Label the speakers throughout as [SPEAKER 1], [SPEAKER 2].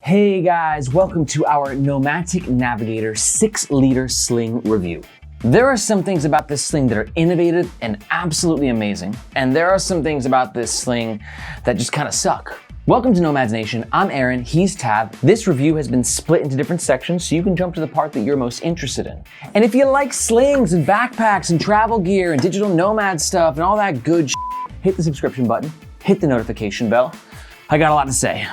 [SPEAKER 1] Hey guys, welcome to our Nomatic Navigator 6-liter sling review. There are some things about this sling that are innovative and absolutely amazing, and there are some things about this sling that just kind of suck. Welcome to Nomads Nation, I'm Aaron, he's Tab. This review has been split into different sections so you can jump to the part that you're most interested in. And if you like slings and backpacks and travel gear and digital nomad stuff and all that good hit the subscription button, hit the notification bell. I got a lot to say.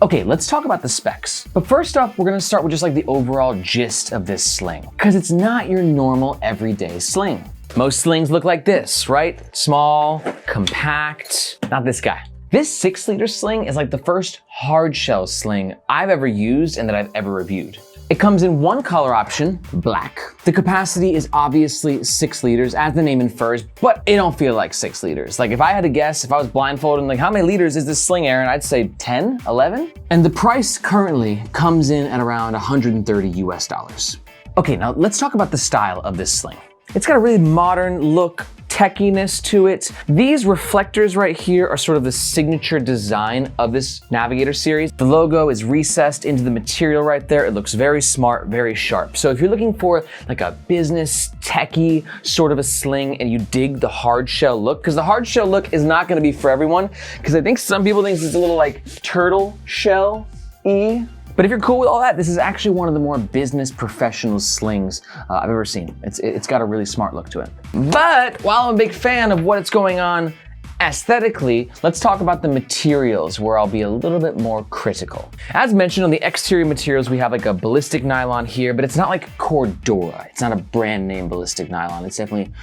[SPEAKER 1] Okay, let's talk about the specs. But first off, we're gonna start with just like the overall gist of this sling, because it's not your normal everyday sling. Most slings look like this, right? Small, compact, not this guy. This 6-liter sling is like the first hard shell sling I've ever used and that I've ever reviewed. It comes in one color option, black. The capacity is obviously 6 liters, as the name infers, but it don't feel like 6 liters. Like if I had to guess, if I was blindfolded and like, how many liters is this sling, Aaron? I'd say 10, 11? And the price currently comes in at around 130 US dollars. Okay, now let's talk about the style of this sling. It's got a really modern look, techiness to it. These reflectors right here are sort of the signature design of this Navigator series. The logo is recessed into the material right there. It looks very smart, very sharp. So if you're looking for like a business techie sort of a sling and you dig the hard shell look, because the hard shell look is not gonna be for everyone, because I think some people think it's a little like turtle shell-y. But if you're cool with all that, this is actually one of the more business professional slings I've ever seen. It's got a really smart look to it. But while I'm a big fan of what's going on aesthetically, let's talk about the materials where I'll be a little bit more critical. As mentioned, on the exterior materials, we have like a ballistic nylon here, but it's not like Cordura. It's not a brand name ballistic nylon. It's definitely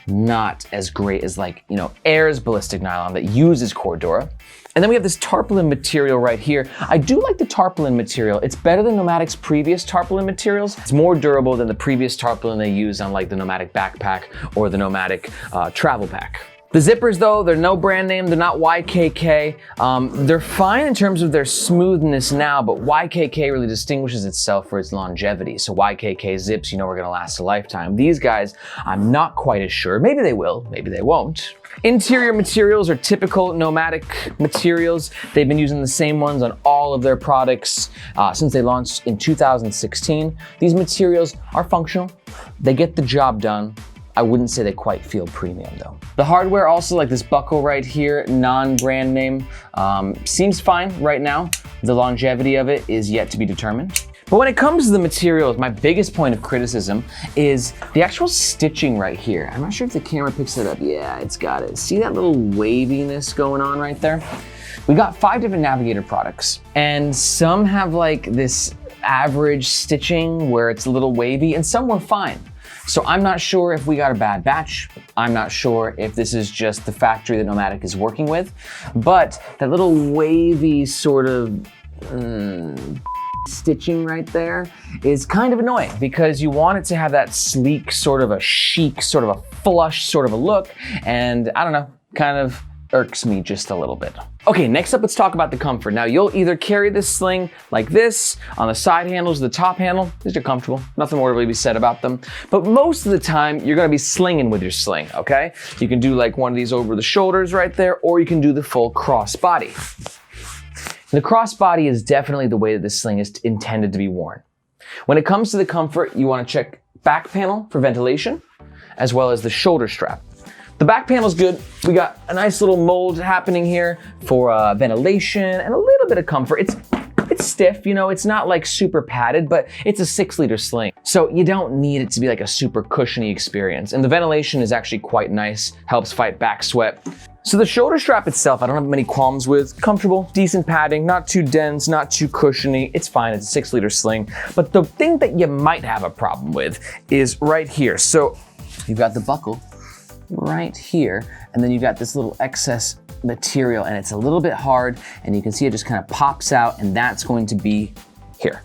[SPEAKER 1] not as great as like, you know, Aer's ballistic nylon that uses Cordura. And then we have this tarpaulin material right here. I do like the tarpaulin material. It's better than Nomatic's previous tarpaulin materials. It's more durable than the previous tarpaulin they use on like the Nomatic backpack or the Nomatic travel pack. The zippers though, they're no brand name, they're not YKK. They're fine in terms of their smoothness now, but YKK really distinguishes itself for its longevity. So YKK zips, you know, are gonna last a lifetime. These guys, I'm not quite as sure. Maybe they will, maybe they won't. Interior materials are typical Nomatic materials. They've been using the same ones on all of their products since they launched in 2016. These materials are functional. They get the job done. I wouldn't say they quite feel premium though. The hardware also, like this buckle right here, non-brand name, seems fine right now. The longevity of it is yet to be determined. But when it comes to the materials, my biggest point of criticism is the actual stitching right here. I'm not sure if the camera picks it up. Yeah, it's got it. See that little waviness going on right there? We got 5 different Navigator products, and some have like this average stitching where it's a little wavy, and some were fine. So I'm not sure if we got a bad batch. I'm not sure if this is just the factory that Nomatic is working with, but that little wavy sort of stitching right there is kind of annoying because you want it to have that sleek, sort of a chic, sort of a flush sort of a look, and I don't know, kind of irks me just a little bit. Okay, next up, let's talk about the comfort. Now, you'll either carry this sling like this on the side handles, the top handle. These are comfortable. Nothing more to really be said about them. But most of the time, you're gonna be slinging with your sling, okay? You can do like one of these over the shoulders right there, or you can do the full crossbody. The crossbody is definitely the way that this sling is intended to be worn. When it comes to the comfort, you wanna check back panel for ventilation, as well as the shoulder strap. The back panel's good. We got a nice little mold happening here for ventilation and a little bit of comfort. It's stiff, you know, it's not like super padded, but it's a 6-liter sling. So you don't need it to be like a super cushiony experience. And the ventilation is actually quite nice, helps fight back sweat. So the shoulder strap itself, I don't have many qualms with. Comfortable, decent padding, not too dense, not too cushiony. It's fine, it's a 6-liter sling. But the thing that you might have a problem with is right here. So you've got the buckle right here, and then you've got this little excess material, and it's a little bit hard, and you can see it just kind of pops out, and that's going to be here.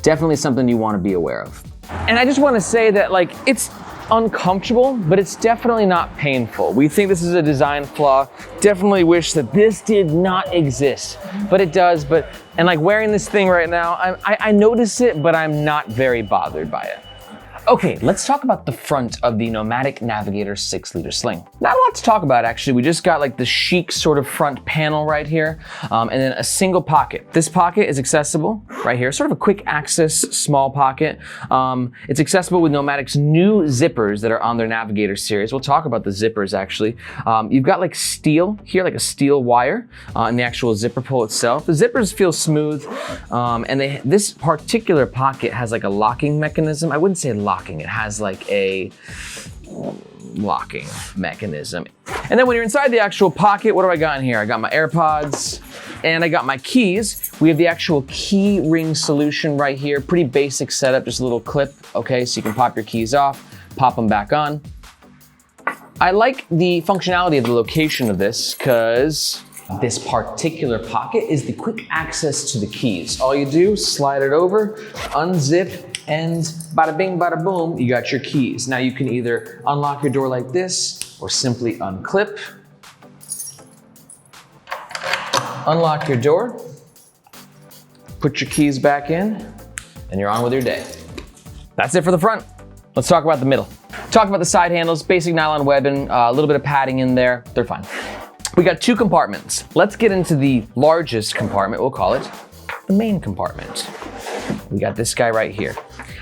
[SPEAKER 1] Definitely something you want to be aware of. And I just want to say that like it's uncomfortable, but it's definitely not painful. We think this is a design flaw. Definitely wish that this did not exist, but it does. And like wearing this thing right now, I notice it, but I'm not very bothered by it. Okay, let's talk about the front of the Nomatic Navigator 6-liter sling. Not a lot lot to talk about actually. We just got like the chic sort of front panel right here, and then a single pocket. This pocket is accessible right here, sort of a quick access small pocket. It's accessible with Nomatic's new zippers that are on their Navigator series. We'll talk about the zippers actually. You've got like steel here, like a steel wire in the actual zipper pull itself. The zippers feel smooth, and this particular pocket has like a locking mechanism. I wouldn't say locking, it has like a locking mechanism. And then when you're inside the actual pocket, what do I got in here? I got my AirPods and I got my keys. We have the actual key ring solution right here. Pretty basic setup, just a little clip, okay? So you can pop your keys off, pop them back on. I like the functionality of the location of this because this particular pocket is the quick access to the keys. All you do, slide it over, unzip, and bada bing, bada boom, you got your keys. Now you can either unlock your door like this or simply unclip. Unlock your door, put your keys back in, and you're on with your day. That's it for the front. Let's talk about the middle. Talk about the side handles, basic nylon webbing, a little bit of padding in there, they're fine. We got two compartments. Let's get into the largest compartment, we'll call it the main compartment. We got this guy right here.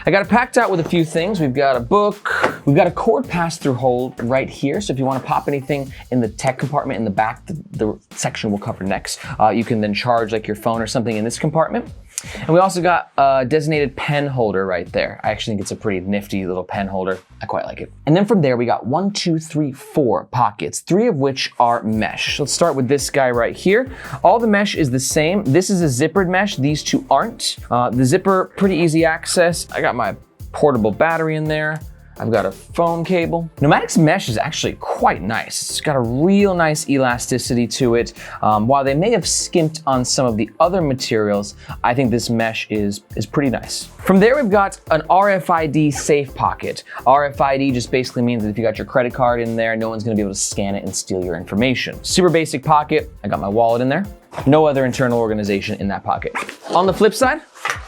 [SPEAKER 1] I got it packed out with a few things. We've got a book, we've got a cord pass-through hole right here. So if you want to pop anything in the tech compartment in the back, the section we'll cover next, you can then charge like your phone or something in this compartment. And we also got a designated pen holder right there. I actually think it's a pretty nifty little pen holder. I quite like it. And then from there, we got 1, 2, 3, 4 pockets, 3 of which are mesh. Let's start with this guy right here. All the mesh is the same. This is a zippered mesh. These two aren't. The zipper, pretty easy access. I got my portable battery in there. I've got a phone cable. Nomatic's mesh is actually quite nice. It's got a real nice elasticity to it. While they may have skimped on some of the other materials, I think this mesh is pretty nice. From there, we've got an RFID safe pocket. RFID just basically means that if you got your credit card in there, no one's gonna be able to scan it and steal your information. Super basic pocket. I got my wallet in there. No other internal organization in that pocket. On the flip side,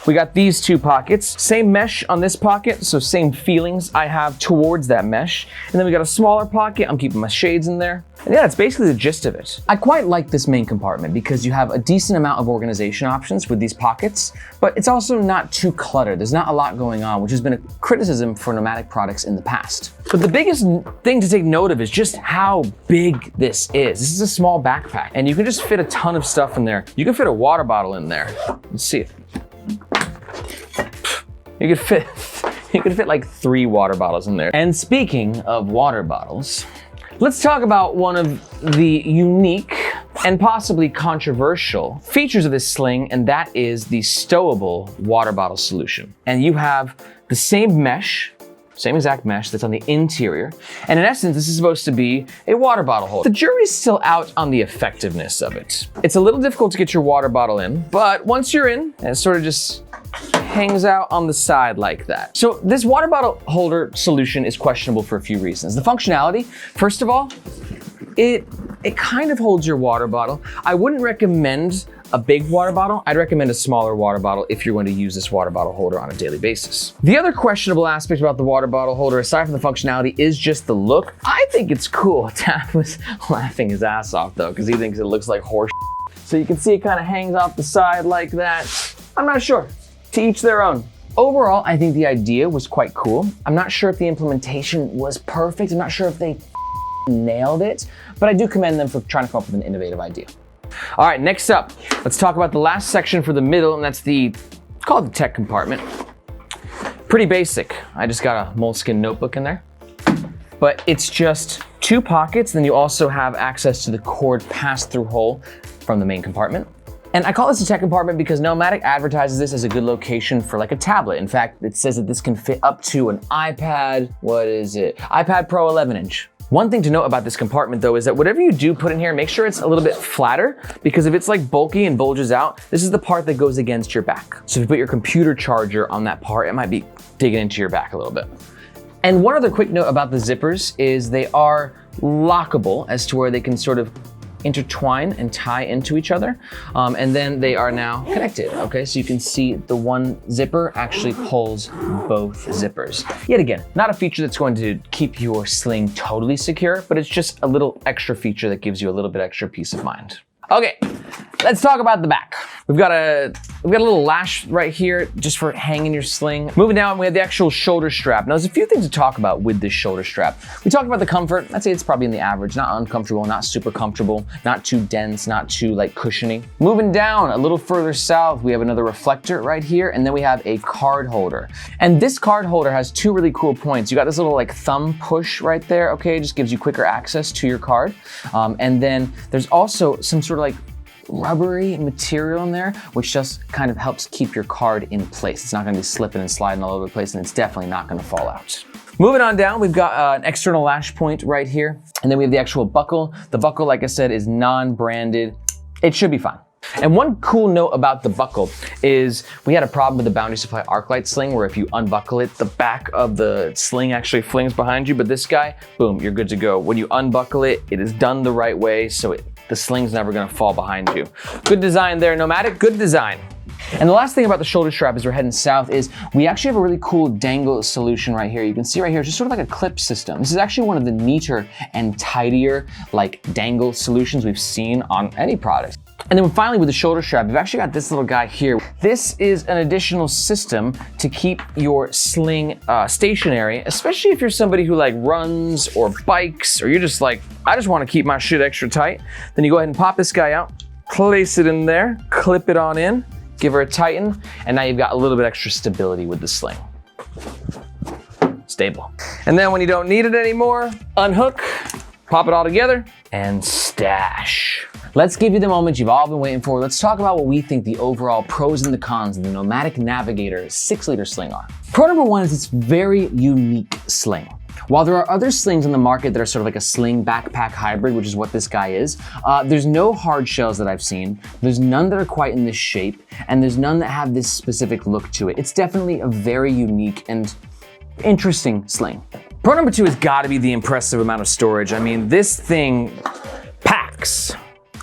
[SPEAKER 1] we got these two pockets. Same mesh on this pocket, so same feelings I have towards that mesh. And then we got a smaller pocket. I'm keeping my shades in there. And yeah, that's basically the gist of it. I quite like this main compartment because you have a decent amount of organization options with these pockets, but it's also not too cluttered. There's not a lot going on, which has been a criticism for Nomatic products in the past. But the biggest thing to take note of is just how big this is. This is a small backpack, and you can just fit a ton of stuff in there. You can fit a water bottle in there. Let's see it. You could fit like 3 water bottles in there. And speaking of water bottles, let's talk about one of the unique and possibly controversial features of this sling, and that is the stowable water bottle solution. And you have the same mesh, same exact mesh that's on the interior. And in essence, this is supposed to be a water bottle holder. The jury's still out on the effectiveness of it. It's a little difficult to get your water bottle in, but once you're in, it sort of just hangs out on the side like that. So this water bottle holder solution is questionable for a few reasons. The functionality, first of all, it kind of holds your water bottle. I wouldn't recommend a big water bottle. I'd recommend a smaller water bottle if you're going to use this water bottle holder on a daily basis. The other questionable aspect about the water bottle holder, aside from the functionality, is just the look. I think it's cool. Taff was laughing his ass off though, because he thinks it looks like horse. So you can see it kind of hangs off the side like that. I'm not sure. To each their own. Overall, I think the idea was quite cool. I'm not sure if the implementation was perfect. I'm not sure if they nailed it, but I do commend them for trying to come up with an innovative idea. All right, next up, let's talk about the last section for the middle, and that's called the tech compartment. Pretty basic. I just got a moleskin notebook in there, but it's just 2 pockets. Then you also have access to the cord pass-through hole from the main compartment. And I call this a tech compartment because Nomatic advertises this as a good location for like a tablet. In fact, it says that this can fit up to an iPad, iPad Pro 11-inch. One thing to note about this compartment though is that whatever you do put in here, make sure it's a little bit flatter, because if it's like bulky and bulges out, this is the part that goes against your back. So if you put your computer charger on that part, it might be digging into your back a little bit. And one other quick note about the zippers is they are lockable as to where they can sort of intertwine and tie into each other. And then they are now connected, okay? So you can see the one zipper actually pulls both zippers. Yet again, not a feature that's going to keep your sling totally secure, but it's just a little extra feature that gives you a little bit extra peace of mind. Okay, let's talk about the back. We've got a little lash right here just for hanging your sling. Moving down, we have the actual shoulder strap. Now, there's a few things to talk about with this shoulder strap. We talked about the comfort. I'd say it's probably in the average, not uncomfortable, not super comfortable, not too dense, not too like cushiony. Moving down a little further south, we have another reflector right here, and then we have a card holder. And this card holder has two really cool points. You got this little like thumb push right there, okay? It just gives you quicker access to your card. And then there's also some sort of like rubbery material in there, which just kind of helps keep your card in place. It's not gonna be slipping and sliding all over the place, and it's definitely not gonna fall out. Moving on down, we've got an external lash point right here, and then we have the actual buckle. The buckle, like I said, is non-branded. It should be fine. And one cool note about the buckle is we had a problem with the Bounty Supply Arclight sling where if you unbuckle it, the back of the sling actually flings behind you, but this guy, boom, you're good to go. When you unbuckle it, it is done the right way, so the sling's never gonna fall behind you. Good design there, Nomatic, good design. And the last thing about the shoulder strap as we're heading south is we actually have a really cool dangle solution right here. You can see right here, it's just sort of like a clip system. This is actually one of the neater and tidier like dangle solutions we've seen on any product. And then finally with the shoulder strap, you've actually got this little guy here. This is an additional system to keep your sling stationary, especially if you're somebody who like runs or bikes, or you're just like, I just wanna keep my shit extra tight. Then you go ahead and pop this guy out, place it in there, clip it on in, give her a tighten, and now you've got a little bit extra stability with the sling. Stable. And then when you don't need it anymore, unhook, pop it all together, and stash. Let's give you the moment you've all been waiting for. Let's talk about what we think the overall pros and the cons of the Nomatic Navigator 6-liter sling are. Pro number one is its very unique sling. While there are other slings on the market that are sort of like a sling backpack hybrid, which is what this guy is, there's no hard shells that I've seen. There's none that are quite in this shape, and there's none that have this specific look to it. It's definitely a very unique and interesting sling. Pro number two has got to be the impressive amount of storage. I mean, this thing packs.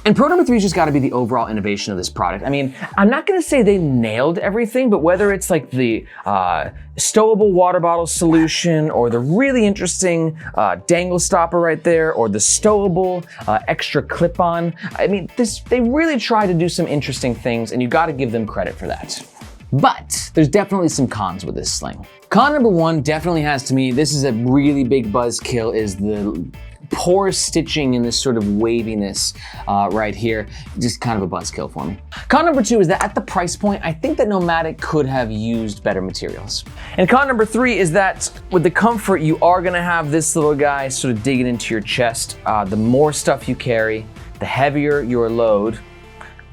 [SPEAKER 1] And pro number three has just got to be the overall innovation of this product. I mean, I'm not going to say they nailed everything, but whether it's like the stowable water bottle solution, or the really interesting dangle stopper right there, or the stowable extra clip-on, I mean, they really try to do some interesting things, and you got to give them credit for that. But there's definitely some cons with this sling. Con number one definitely has, to me, this is a really big buzzkill, is the poor stitching and this sort of waviness right here. Just kind of a buzzkill for me. Con number two is that at the price point, I think that Nomatic could have used better materials. And con number three is that with the comfort, you are gonna have this little guy sort of digging into your chest. The more stuff you carry, the heavier your load,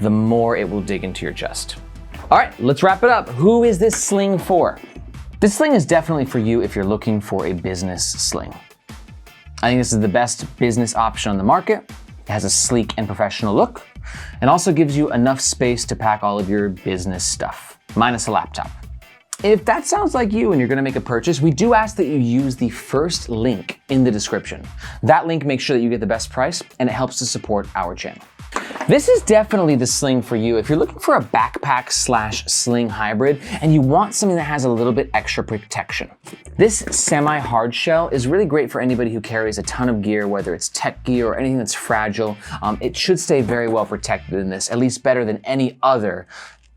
[SPEAKER 1] the more it will dig into your chest. All right, let's wrap it up. Who is this sling for? This sling is definitely for you if you're looking for a business sling. I think this is the best business option on the market. It has a sleek and professional look, and also gives you enough space to pack all of your business stuff, minus a laptop. If that sounds like you and you're gonna make a purchase, we do ask that you use the first link in the description. That link makes sure that you get the best price, and it helps to support our channel. This is definitely the sling for you if you're looking for a backpack / sling hybrid and you want something that has a little bit extra protection. This semi-hard shell is really great for anybody who carries a ton of gear, whether it's tech gear or anything that's fragile. It should stay very well protected in this, at least better than any other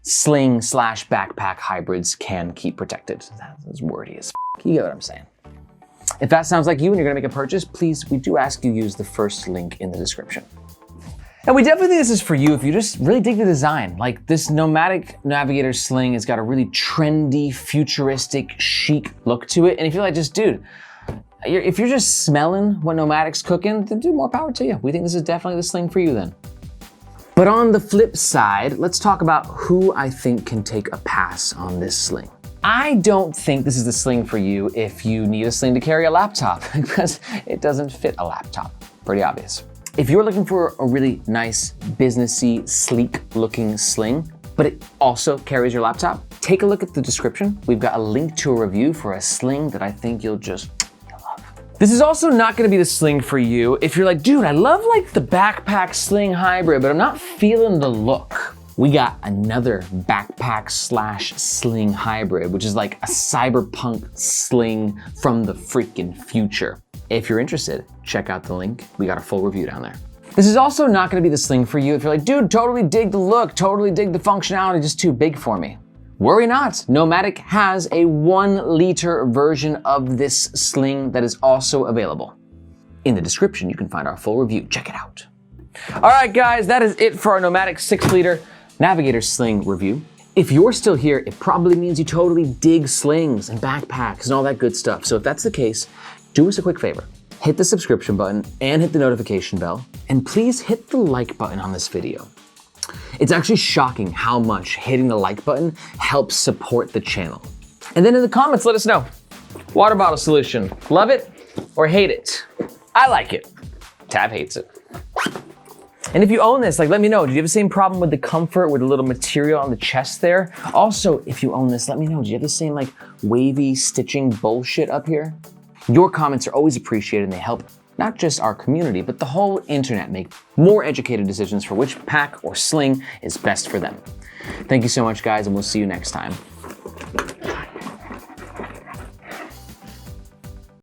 [SPEAKER 1] sling / backpack hybrids can keep protected. That's wordy as f***. You get what I'm saying. If that sounds like you and you're gonna make a purchase, please, we do ask you use the first link in the description. And we definitely think this is for you if you just really dig the design. Like, this Nomatic Navigator sling has got a really trendy, futuristic, chic look to it. And if you're like, just dude, if you're just smelling what Nomatic's cooking, then do more power to you. We think this is definitely the sling for you then. But on the flip side, let's talk about who I think can take a pass on this sling. I don't think this is the sling for you if you need a sling to carry a laptop, because it doesn't fit a laptop. Pretty obvious. If you're looking for a really nice, businessy, sleek looking sling, but it also carries your laptop, take a look at the description. We've got a link to a review for a sling that I think you'll love. This is also not gonna be the sling for you if you're like, dude, I love like the backpack sling hybrid, but I'm not feeling the look. We got another backpack slash sling hybrid, which is like a cyberpunk sling from the freaking future. If you're interested, check out the link. We got a full review down there. This is also not gonna be the sling for you if you're like, dude, totally dig the look, totally dig the functionality, just too big for me. Worry not, Nomatic has a 1 liter version of this sling that is also available. In the description, you can find our full review, check it out. All right, guys, that is it for our Nomatic 6 liter Navigator sling review. If you're still here, it probably means you totally dig slings and backpacks and all that good stuff. So if that's the case, do us a quick favor. Hit the subscription button and hit the notification bell, and please hit the like button on this video. It's actually shocking how much hitting the like button helps support the channel. And then in the comments, let us know. Water bottle solution, love it or hate it? I like it. Tab hates it. And if you own this, like, let me know. Do you have the same problem with the comfort, with the little material on the chest there? Also, if you own this, let me know. Do you have the same like wavy stitching bullshit up here? Your comments are always appreciated and they help not just our community, but the whole internet make more educated decisions for which pack or sling is best for them. Thank you so much, guys, and we'll see you next time.